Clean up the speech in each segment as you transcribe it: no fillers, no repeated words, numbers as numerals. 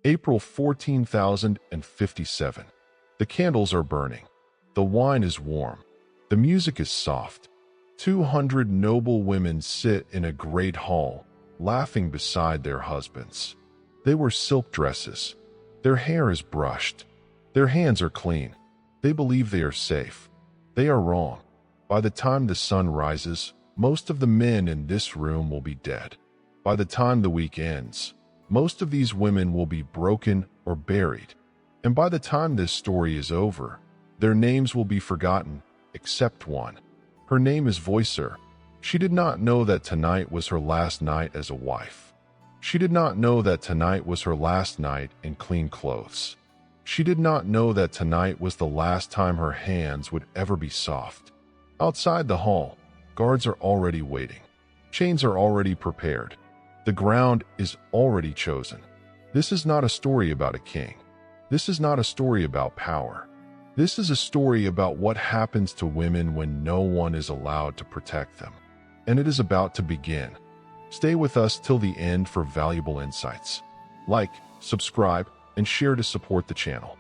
April 14,057. The candles are burning. The wine is warm. The music is soft. 200 noble women sit in a great hall, laughing beside their husbands. They wear silk dresses. Their hair is brushed. Their hands are clean. They believe they are safe. They are wrong. By the time the sun rises, most of the men in this room will be dead. By the time the week ends, most of these women will be broken or buried. And by the time this story is over, their names will be forgotten, except one. Her name is Voicer. She did not know that tonight was her last night as a wife. She did not know that tonight was her last night in clean clothes. She did not know that tonight was the last time her hands would ever be soft. Outside the hall, guards are already waiting. Chains are already prepared. The ground is already chosen. This is not a story about a king. This is not a story about power. This is a story about what happens to women when no one is allowed to protect them. And it is about to begin. Stay with us till the end for valuable insights. Like, subscribe, and share to support the channel.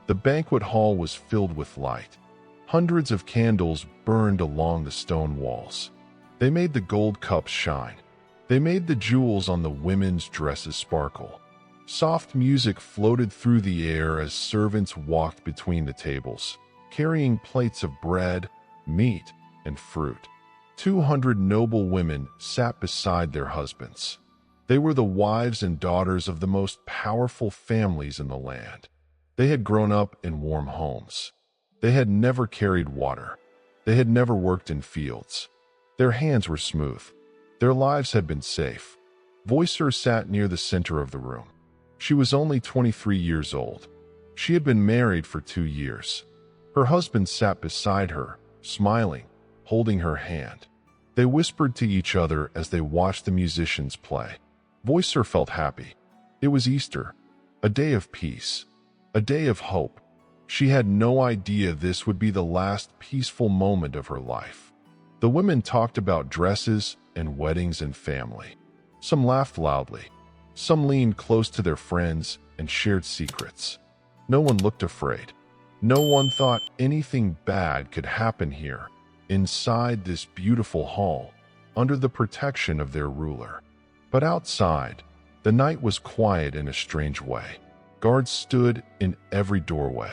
The banquet hall was filled with light. Hundreds of candles burned along the stone walls. They made the gold cups shine. They made the jewels on the women's dresses sparkle. Soft music floated through the air as servants walked between the tables, carrying plates of bread, meat, and fruit. 200 noble women sat beside their husbands. They were the wives and daughters of the most powerful families in the land. They had grown up in warm homes. They had never carried water. They had never worked in fields. Their hands were smooth. Their lives had been safe. Voicer sat near the center of the room. She was only 23 years old. She had been married for 2 years. Her husband sat beside her, smiling, holding her hand. They whispered to each other as they watched the musicians play. Voicer felt happy. It was Easter, a day of peace, a day of hope. She had no idea this would be the last peaceful moment of her life. The women talked about dresses and weddings and family. Some laughed loudly. Some leaned close to their friends and shared secrets. No one looked afraid. No one thought anything bad could happen here, inside this beautiful hall, under the protection of their ruler. But outside, the night was quiet in a strange way. Guards stood in every doorway.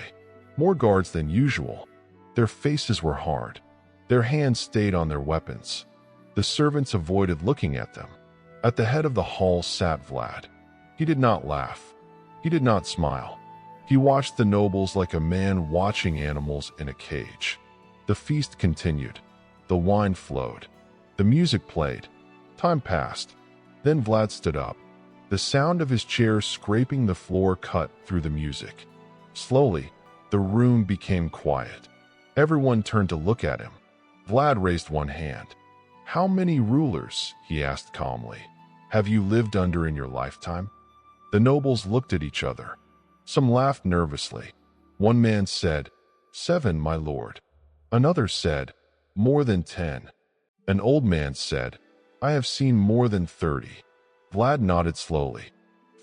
More guards than usual. Their faces were hard. Their hands stayed on their weapons. The servants avoided looking at them. At the head of the hall sat Vlad. He did not laugh. He did not smile. He watched the nobles like a man watching animals in a cage. The feast continued. The wine flowed. The music played. Time passed. Then Vlad stood up. The sound of his chair scraping the floor cut through the music. Slowly, the room became quiet. Everyone turned to look at him. Vlad raised one hand. "How many rulers," he asked calmly, "have you lived under in your lifetime?" The nobles looked at each other. Some laughed nervously. One man said, "7, my lord." Another said, "More than 10." An old man said, "I have seen more than 30. Vlad nodded slowly.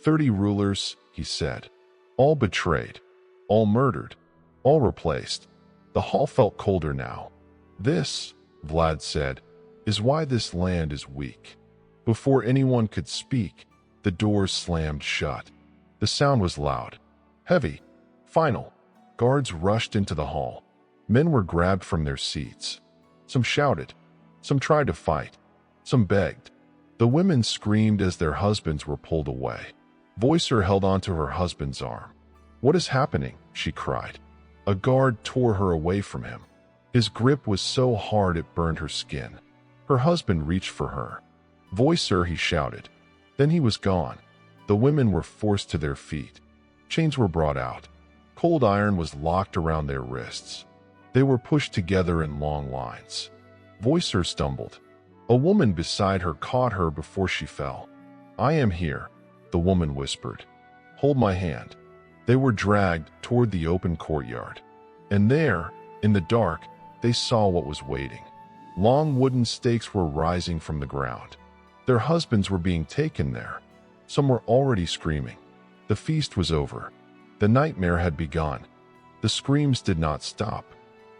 30 rulers, he said. All betrayed. All murdered. All replaced. The hall felt colder now. "This," Vlad said, "is why this land is weak." Before anyone could speak, the doors slammed shut. The sound was loud, heavy, final. Guards rushed into the hall. Men were grabbed from their seats. Some shouted. Some tried to fight. Some begged. The women screamed as their husbands were pulled away. Voicer held onto her husband's arm. "What is happening?" she cried. A guard tore her away from him. His grip was so hard it burned her skin. Her husband reached for her. "Voicer," he shouted. Then he was gone. The women were forced to their feet. Chains were brought out. Cold iron was locked around their wrists. They were pushed together in long lines. Voicer stumbled. A woman beside her caught her before she fell. "I am here," the woman whispered. "Hold my hand." They were dragged toward the open courtyard. And there, in the dark, they saw what was waiting. Long wooden stakes were rising from the ground. Their husbands were being taken there. Some were already screaming. The feast was over. The nightmare had begun. The screams did not stop.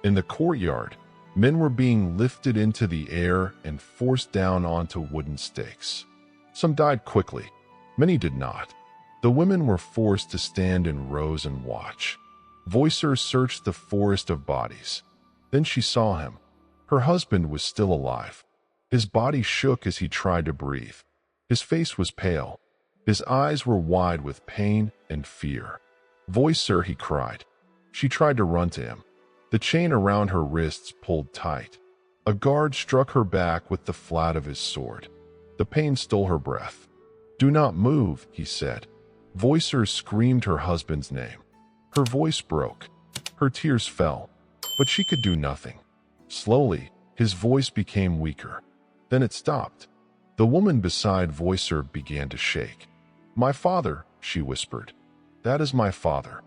In the courtyard, men were being lifted into the air and forced down onto wooden stakes. Some died quickly. Many did not. The women were forced to stand in rows and watch. Voicer searched the forest of bodies. Then she saw him. Her husband was still alive. His body shook as he tried to breathe. His face was pale. His eyes were wide with pain and fear. "Voicer," he cried. She tried to run to him. The chain around her wrists pulled tight. A guard struck her back with the flat of his sword. The pain stole her breath. "Do not move," he said. Voicer screamed her husband's name. Her voice broke. Her tears fell, but she could do nothing. Slowly, his voice became weaker. Then it stopped. The woman beside Voicer began to shake. "My father," she whispered. "That is my father."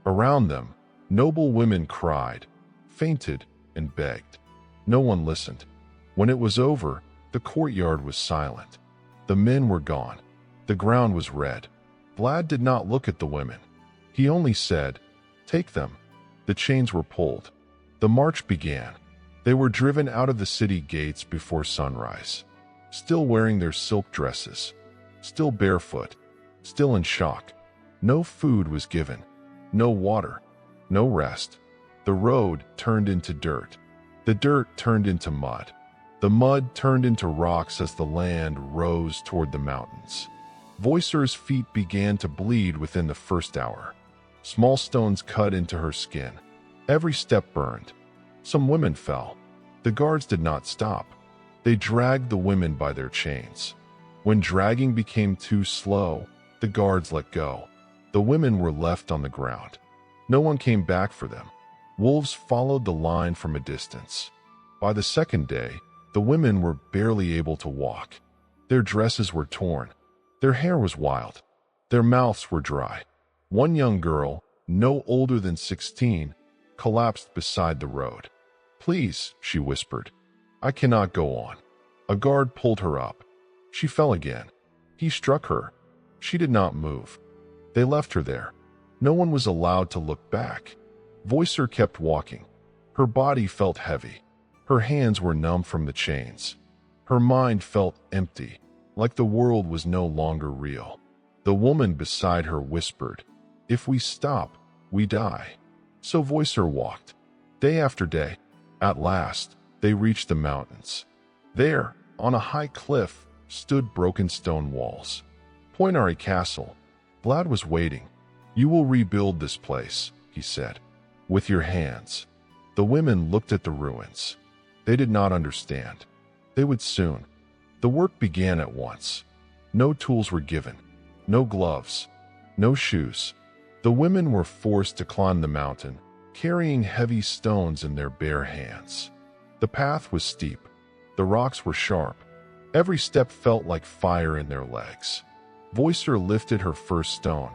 Around them, noble women cried, fainted, and begged. No one listened. When it was over, the courtyard was silent. The men were gone. The ground was red. Vlad did not look at the women. He only said, "Take them." The chains were pulled. The march began. They were driven out of the city gates before sunrise, still wearing their silk dresses, still barefoot, still in shock. No food was given, no water, no rest. The road turned into dirt. The dirt turned into mud. The mud turned into rocks as the land rose toward the mountains. Voicer's feet began to bleed within the first hour. Small stones cut into her skin. Every step burned. Some women fell. The guards did not stop. They dragged the women by their chains. When dragging became too slow, the guards let go. The women were left on the ground. No one came back for them. Wolves followed the line from a distance. By the second day, the women were barely able to walk. Their dresses were torn. Their hair was wild. Their mouths were dry. One young girl, no older than 16, collapsed beside the road. "Please," she whispered. "I cannot go on." A guard pulled her up. She fell again. He struck her. She did not move. They left her there. No one was allowed to look back. Voicer kept walking. Her body felt heavy. Her hands were numb from the chains. Her mind felt empty, like the world was no longer real. The woman beside her whispered, "If we stop, we die." So Voicer walked. Day after day. At last, they reached the mountains. There, on a high cliff, stood broken stone walls. Poinari Castle. Vlad was waiting. "You will rebuild this place," he said, "with your hands." The women looked at the ruins. They did not understand. They would soon. The work began at once. No tools were given. No gloves. No shoes. The women were forced to climb the mountain, carrying heavy stones in their bare hands. The path was steep. The rocks were sharp. Every step felt like fire in their legs. Voicer lifted her first stone.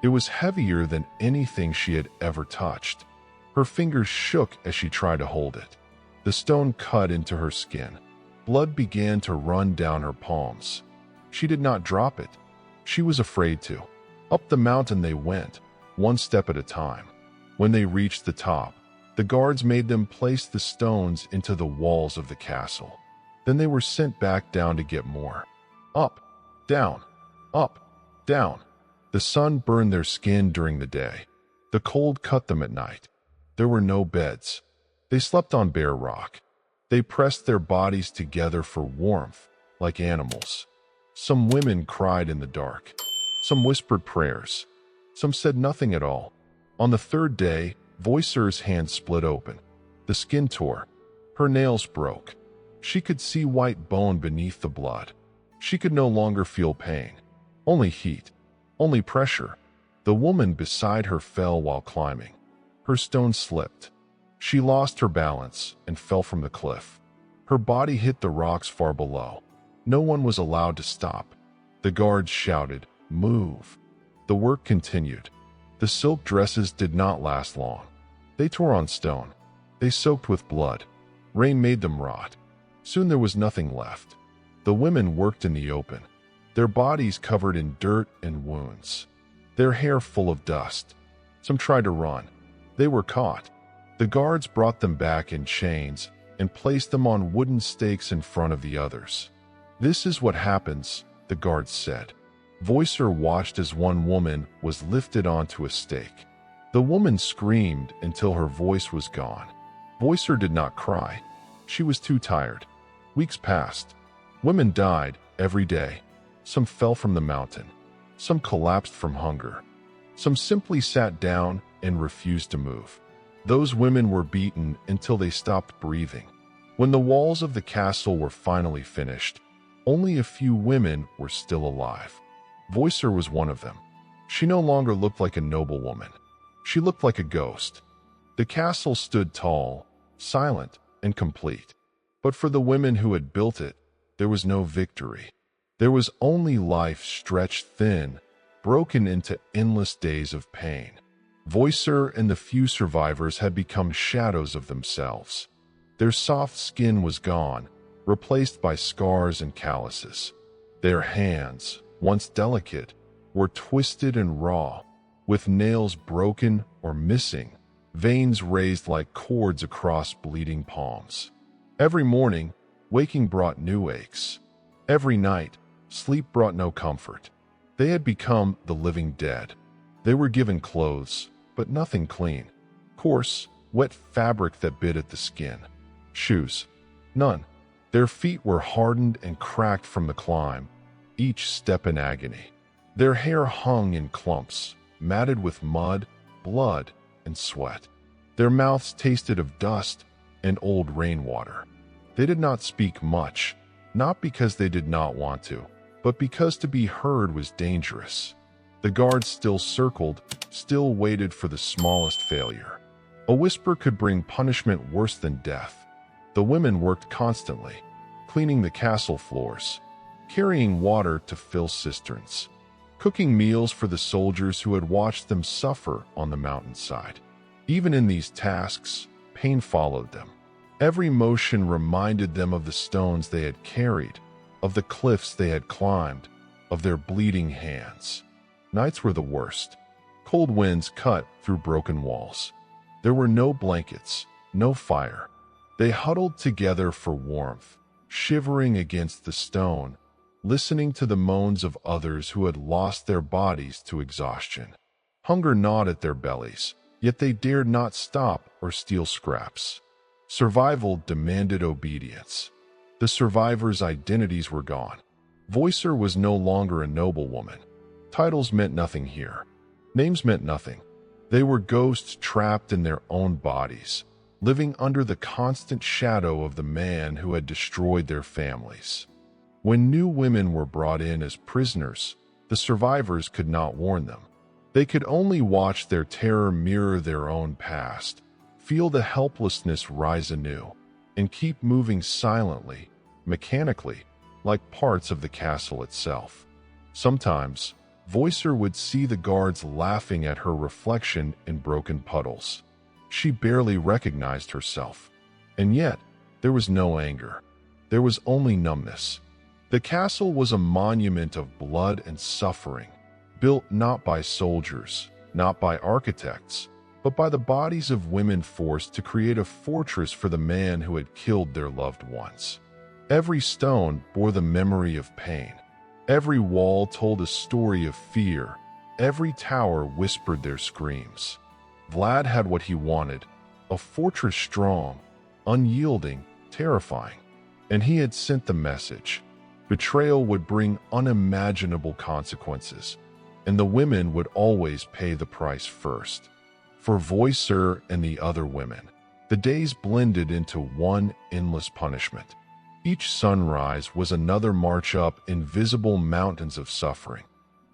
It was heavier than anything she had ever touched. Her fingers shook as she tried to hold it. The stone cut into her skin. Blood began to run down her palms. She did not drop it. She was afraid to. Up the mountain they went, one step at a time. When they reached the top, the guards made them place the stones into the walls of the castle. Then they were sent back down to get more. Up, down, up, down. The sun burned their skin during the day. The cold cut them at night. There were no beds. They slept on bare rock. They pressed their bodies together for warmth, like animals. Some women cried in the dark. Some whispered prayers. Some said nothing at all. On the third day, Voicer's hand split open. The skin tore. Her nails broke. She could see white bone beneath the blood. She could no longer feel pain. Only heat. Only pressure. The woman beside her fell while climbing. Her stone slipped. She lost her balance and fell from the cliff. Her body hit the rocks far below. No one was allowed to stop. The guards shouted, "Move." The work continued. The silk dresses did not last long. They tore on stone. They soaked with blood. Rain made them rot. Soon there was nothing left. The women worked in the open, their bodies covered in dirt and wounds. their hair full of dust. Some tried to run. They were caught. The guards brought them back in chains and placed them on wooden stakes in front of the others. "This is what happens," the guards said. Voicer watched as one woman was lifted onto a stake. The woman screamed until her voice was gone. Voicer did not cry. She was too tired. Weeks passed. Women died every day. Some fell from the mountain. Some collapsed from hunger. Some simply sat down and refused to move. Those women were beaten until they stopped breathing. When the walls of the castle were finally finished, only a few women were still alive. Voicer was one of them. She no longer looked like a noblewoman. She looked like a ghost. The castle stood tall, silent, and complete. But for the women who had built it, there was no victory. There was only life stretched thin, broken into endless days of pain. Voicer and the few survivors had become shadows of themselves. Their soft skin was gone, replaced by scars and calluses. Their hands, once delicate, were twisted and raw, with nails broken or missing, veins raised like cords across bleeding palms. Every morning, waking brought new aches. Every night, sleep brought no comfort. They had become the living dead. They were given clothes, but nothing clean. Coarse, wet fabric that bit at the skin. Shoes. None. Their feet were hardened and cracked from the climb, each step in agony. Their hair hung in clumps, matted with mud, blood, and sweat. Their mouths tasted of dust and old rainwater. They did not speak much, not because they did not want to, but because to be heard was dangerous. The guards still circled, still waited for the smallest failure. A whisper could bring punishment worse than death. The women worked constantly, cleaning the castle floors, carrying water to fill cisterns, cooking meals for the soldiers who had watched them suffer on the mountainside. Even in these tasks, pain followed them. Every motion reminded them of the stones they had carried, of the cliffs they had climbed, of their bleeding hands. Nights were the worst. Cold winds cut through broken walls. There were no blankets, no fire. They huddled together for warmth, shivering against the stone, listening to the moans of others who had lost their bodies to exhaustion. Hunger gnawed at their bellies, yet they dared not stop or steal scraps. Survival demanded obedience. The survivors' identities were gone. Voicer was no longer a noblewoman. Titles meant nothing here. Names meant nothing. They were ghosts trapped in their own bodies, living under the constant shadow of the man who had destroyed their families. When new women were brought in as prisoners, the survivors could not warn them. They could only watch their terror mirror their own past, feel the helplessness rise anew, and keep moving silently, mechanically, like parts of the castle itself. Sometimes, Voicer would see the guards laughing at her reflection in broken puddles. She barely recognized herself. And yet, there was no anger. There was only numbness. The castle was a monument of blood and suffering, built not by soldiers, not by architects, but by the bodies of women forced to create a fortress for the man who had killed their loved ones. Every stone bore the memory of pain. Every wall told a story of fear. Every tower whispered their screams. Vlad had what he wanted, a fortress strong, unyielding, terrifying. And he had sent the message. Betrayal would bring unimaginable consequences, and the women would always pay the price first. For Voicer and the other women, the days blended into one endless punishment. Each sunrise was another march up invisible mountains of suffering.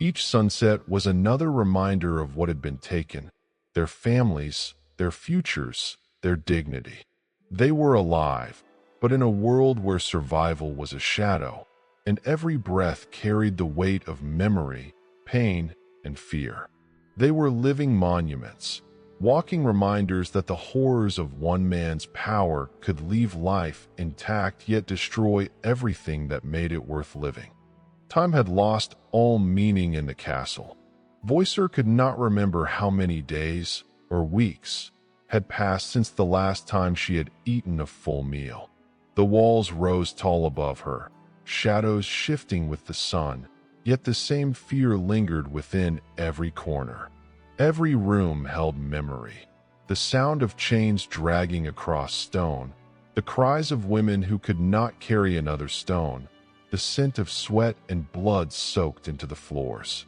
Each sunset was another reminder of what had been taken, their families, their futures, their dignity. They were alive, but in a world where survival was a shadow, and every breath carried the weight of memory, pain, and fear. They were living monuments, walking reminders that the horrors of one man's power could leave life intact yet destroy everything that made it worth living. Time had lost all meaning in the castle. Voicer could not remember how many days or weeks had passed since the last time she had eaten a full meal. The walls rose tall above her, shadows shifting with the sun, yet the same fear lingered within every corner. Every room held memory. The sound of chains dragging across stone, the cries of women who could not carry another stone, the scent of sweat and blood soaked into the floors.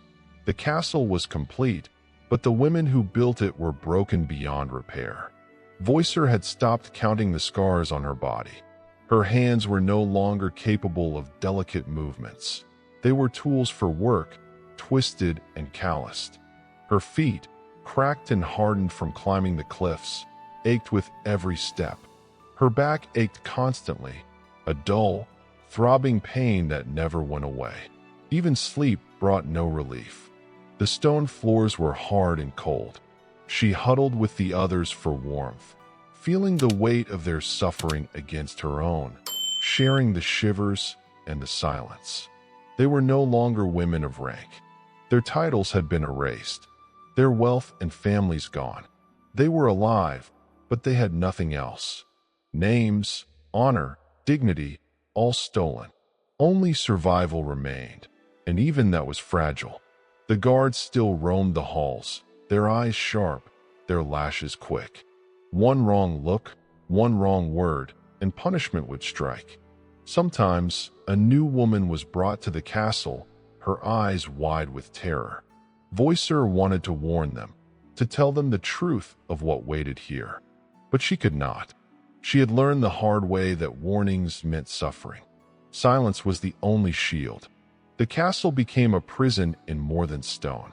The castle was complete, but the women who built it were broken beyond repair. Voicer had stopped counting the scars on her body. Her hands were no longer capable of delicate movements. They were tools for work, twisted and calloused. Her feet, cracked and hardened from climbing the cliffs, ached with every step. Her back ached constantly, a dull, throbbing pain that never went away. Even sleep brought no relief. The stone floors were hard and cold. She huddled with the others for warmth, feeling the weight of their suffering against her own, sharing the shivers and the silence. They were no longer women of rank. Their titles had been erased, their wealth and families gone. They were alive, but they had nothing else. Names, honor, dignity, all stolen. Only survival remained, and even that was fragile. The guards still roamed the halls, their eyes sharp, their lashes quick. One wrong look, one wrong word, and punishment would strike. Sometimes, a new woman was brought to the castle, her eyes wide with terror. Voicer wanted to warn them, to tell them the truth of what waited here. But she could not. She had learned the hard way that warnings meant suffering. Silence was the only shield. The castle became a prison in more than stone.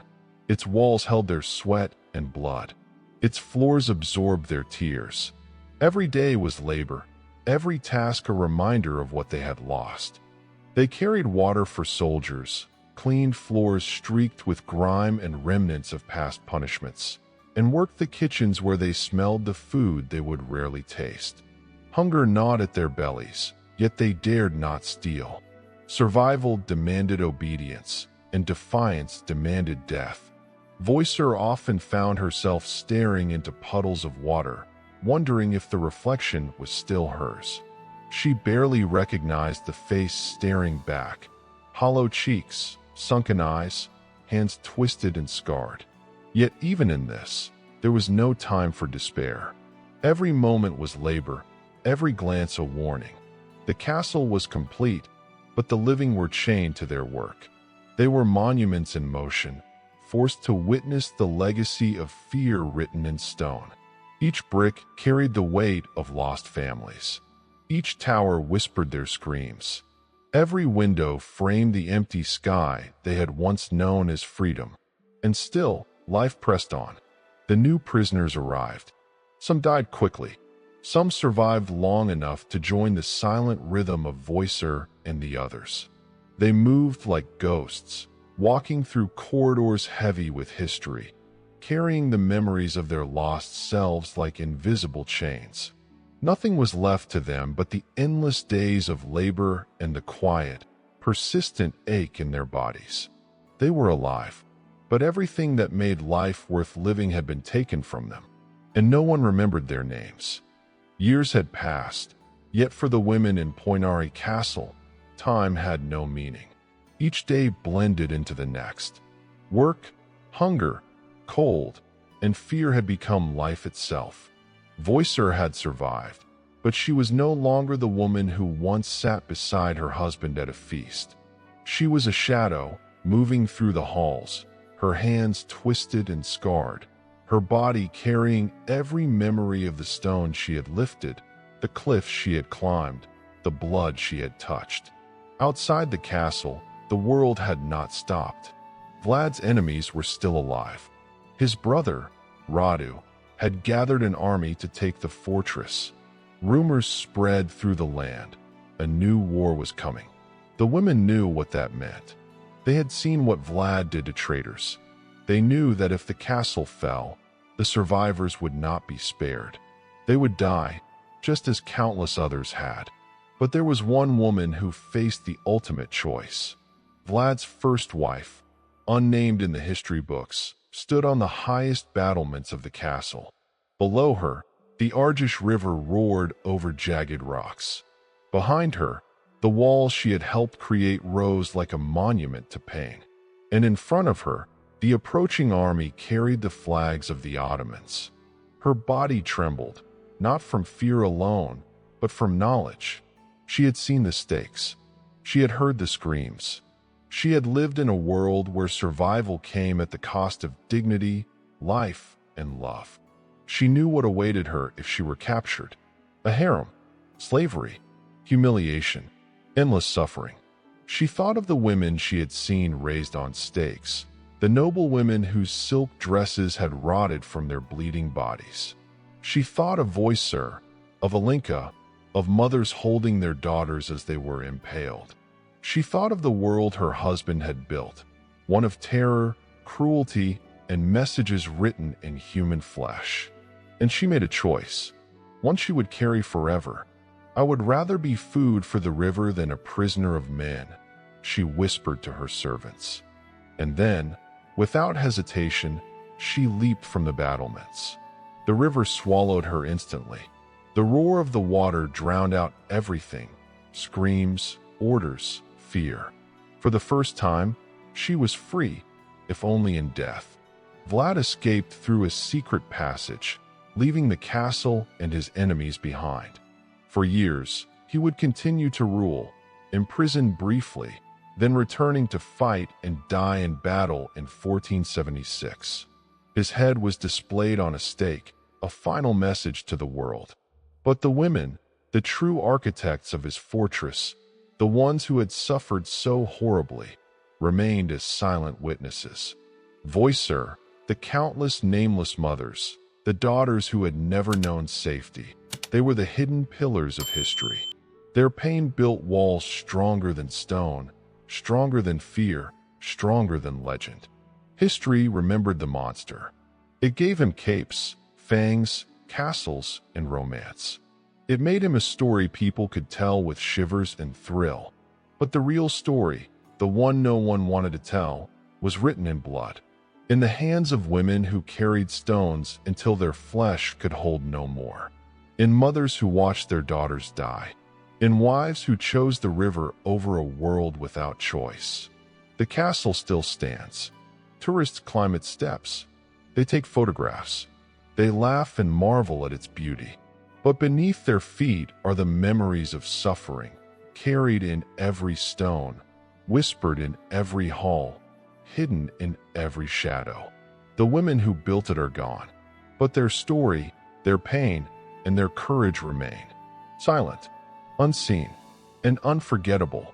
Its walls held their sweat and blood. Its floors absorbed their tears. Every day was labor, every task a reminder of what they had lost. They carried water for soldiers, cleaned floors streaked with grime and remnants of past punishments, and worked the kitchens where they smelled the food they would rarely taste. Hunger gnawed at their bellies, yet they dared not steal. Survival demanded obedience, and defiance demanded death. Voicer often found herself staring into puddles of water, wondering if the reflection was still hers. She barely recognized the face staring back, hollow cheeks, sunken eyes, hands twisted and scarred. Yet even in this, there was no time for despair. Every moment was labor, every glance a warning. The castle was complete, but the living were chained to their work. They were monuments in motion, forced to witness the legacy of fear written in stone. Each brick carried the weight of lost families. Each tower whispered their screams. Every window framed the empty sky they had once known as freedom. And still, life pressed on. The new prisoners arrived. Some died quickly. Some survived long enough to join the silent rhythm of Voicer and the others. They moved like ghosts, walking through corridors heavy with history, carrying the memories of their lost selves like invisible chains. Nothing was left to them but the endless days of labor and the quiet, persistent ache in their bodies. They were alive, but everything that made life worth living had been taken from them, and no one remembered their names. Years had passed, yet for the women in Poinari Castle, time had no meaning. Each day blended into the next. Work, hunger, cold, and fear had become life itself. Voicer had survived, but she was no longer the woman who once sat beside her husband at a feast. She was a shadow, moving through the halls, her hands twisted and scarred, her body carrying every memory of the stone she had lifted, the cliffs she had climbed, the blood she had touched. Outside the castle, the world had not stopped. Vlad's enemies were still alive. His brother, Radu, had gathered an army to take the fortress. Rumors spread through the land. A new war was coming. The women knew what that meant. They had seen what Vlad did to traitors. They knew that if the castle fell, the survivors would not be spared. They would die, just as countless others had. But there was one woman who faced the ultimate choice. Vlad's first wife, unnamed in the history books, stood on the highest battlements of the castle. Below her, the Argesh River roared over jagged rocks. Behind her, the walls she had helped create rose like a monument to pain. And in front of her, the approaching army carried the flags of the Ottomans. Her body trembled, not from fear alone, but from knowledge. She had seen the stakes. She had heard the screams. She had lived in a world where survival came at the cost of dignity, life, and love. She knew what awaited her if she were captured. A harem, slavery, humiliation, endless suffering. She thought of the women she had seen raised on stakes, the noble women whose silk dresses had rotted from their bleeding bodies. She thought of Voicer, of Alinka, of mothers holding their daughters as they were impaled. She thought of the world her husband had built, one of terror, cruelty, and messages written in human flesh. And she made a choice, one she would carry forever. "I would rather be food for the river than a prisoner of men," she whispered to her servants. And then, without hesitation, she leaped from the battlements. The river swallowed her instantly. The roar of the water drowned out everything: screams, orders, fear. For the first time, she was free, if only in death. Vlad escaped through a secret passage, leaving the castle and his enemies behind. For years, he would continue to rule, imprisoned briefly, then returning to fight and die in battle in 1476. His head was displayed on a stake, a final message to the world. But the women, the true architects of his fortress, the ones who had suffered so horribly, remained as silent witnesses. Voicer, the countless nameless mothers, the daughters who had never known safety, they were the hidden pillars of history. Their pain built walls stronger than stone, stronger than fear, stronger than legend. History remembered the monster. It gave him capes, fangs, castles, and romance. It made him a story people could tell with shivers and thrill. But the real story, the one no one wanted to tell, was written in blood, in the hands of women who carried stones until their flesh could hold no more, in mothers who watched their daughters die, in wives who chose the river over a world without choice. The castle still stands. Tourists climb its steps. They take photographs. They laugh and marvel at its beauty. But beneath their feet are the memories of suffering, carried in every stone, whispered in every hall, hidden in every shadow. The women who built it are gone, but their story, their pain, and their courage remain, silent, unseen, and unforgettable.